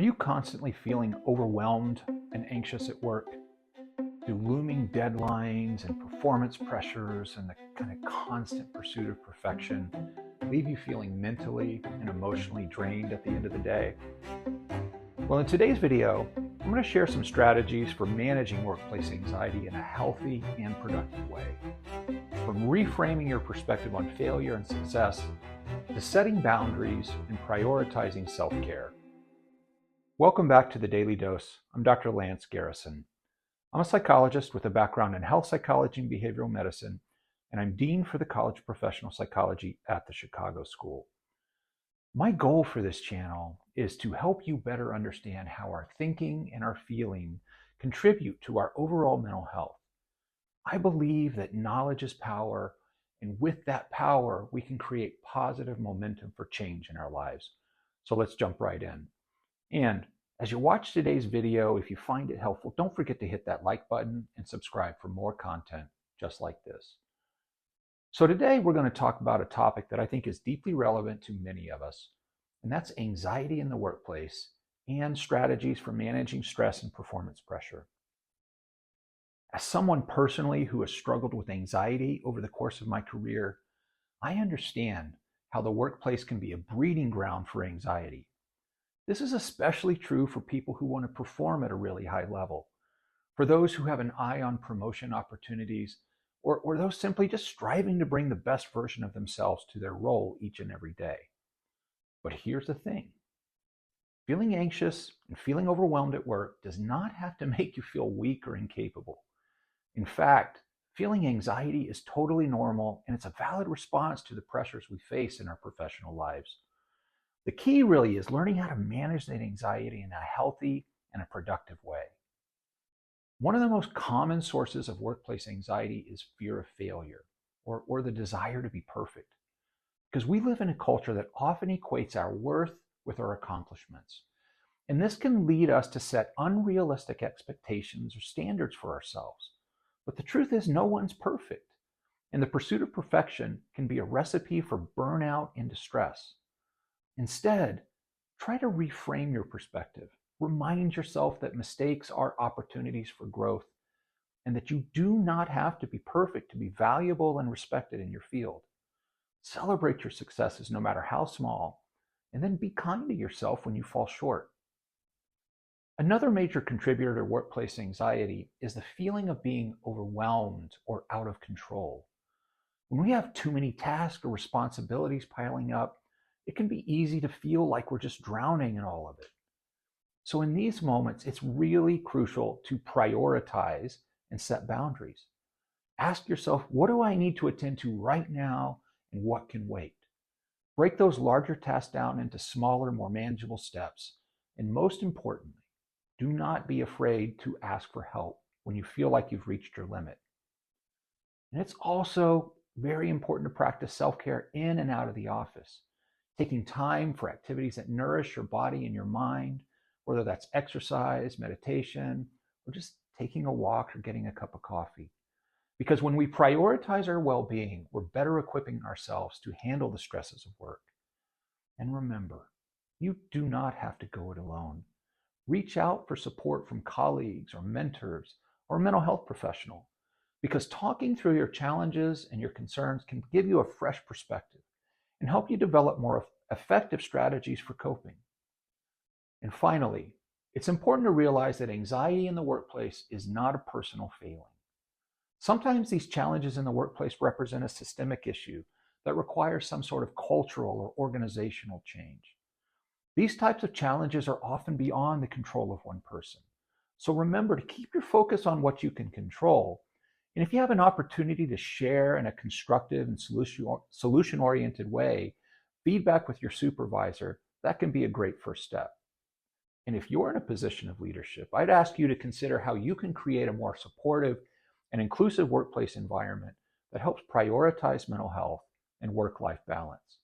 you constantly feeling overwhelmed and anxious at work? Do looming deadlines and performance pressures and the kind of constant pursuit of perfection leave you feeling mentally and emotionally drained at the end of the day? Well, in today's video, I'm going to share some strategies for managing workplace anxiety in a healthy and productive way. From reframing your perspective on failure and success to setting boundaries and prioritizing self-care. Welcome back to the Daily Dose. I'm Dr. Lance Garrison. I'm a psychologist with a background in health psychology and behavioral medicine, and I'm Dean for the College of Professional Psychology at the Chicago School. My goal for this channel is to help you better understand how our thinking and our feeling contribute to our overall mental health. I believe that knowledge is power, and with that power, we can create positive momentum for change in our lives. So let's jump right in. And as you watch today's video, if you find it helpful, don't forget to hit that like button and subscribe for more content just like this. So today we're going to talk about a topic that I think is deeply relevant to many of us, and that's anxiety in the workplace and strategies for managing stress and performance pressure. As someone personally who has struggled with anxiety over the course of my career, I understand how the workplace can be a breeding ground for anxiety. This is especially true for people who want to perform at a really high level, for those who have an eye on promotion opportunities, or those simply just striving to bring the best version of themselves to their role each and every day. But here's the thing. Feeling anxious and feeling overwhelmed at work does not have to make you feel weak or incapable. In fact, feeling anxiety is totally normal, and it's a valid response to the pressures we face in our professional lives. The key really is learning how to manage that anxiety in a healthy and a productive way. One of the most common sources of workplace anxiety is fear of failure or the desire to be perfect, because we live in a culture that often equates our worth with our accomplishments. And this can lead us to set unrealistic expectations or standards for ourselves. But the truth is, no one's perfect, and the pursuit of perfection can be a recipe for burnout and distress. Instead, try to reframe your perspective. Remind yourself that mistakes are opportunities for growth and that you do not have to be perfect to be valuable and respected in your field. Celebrate your successes no matter how small, and then be kind to yourself when you fall short. Another major contributor to workplace anxiety is the feeling of being overwhelmed or out of control. When we have too many tasks or responsibilities piling up, it can be easy to feel like we're just drowning in all of it. So in these moments, it's really crucial to prioritize and set boundaries. Ask yourself, what do I need to attend to right now and what can wait? Break those larger tasks down into smaller, more manageable steps. And most importantly, do not be afraid to ask for help when you feel like you've reached your limit. And it's also very important to practice self-care in and out of the office. Taking time for activities that nourish your body and your mind, whether that's exercise, meditation, or just taking a walk or getting a cup of coffee. Because when we prioritize our well-being, we're better equipping ourselves to handle the stresses of work. And remember, you do not have to go it alone. Reach out for support from colleagues or mentors or a mental health professional, because talking through your challenges and your concerns can give you a fresh perspective and help you develop more effective strategies for coping. And finally, it's important to realize that anxiety in the workplace is not a personal failing. Sometimes these challenges in the workplace represent a systemic issue that requires some sort of cultural or organizational change. These types of challenges are often beyond the control of one person. So remember to keep your focus on what you can control. And if you have an opportunity to share in a constructive and solution-oriented way, feedback with your supervisor, that can be a great first step. And if you're in a position of leadership, I'd ask you to consider how you can create a more supportive and inclusive workplace environment that helps prioritize mental health and work-life balance.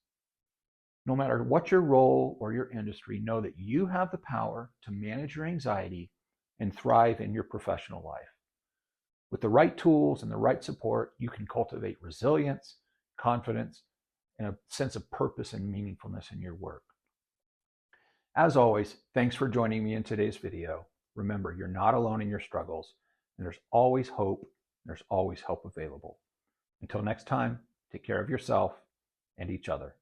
No matter what your role or your industry, know that you have the power to manage your anxiety and thrive in your professional life. With the right tools and the right support, you can cultivate resilience, confidence, and a sense of purpose and meaningfulness in your work. As always, thanks for joining me in today's video. Remember, you're not alone in your struggles, and there's always hope, and there's always help available. Until next time, take care of yourself and each other.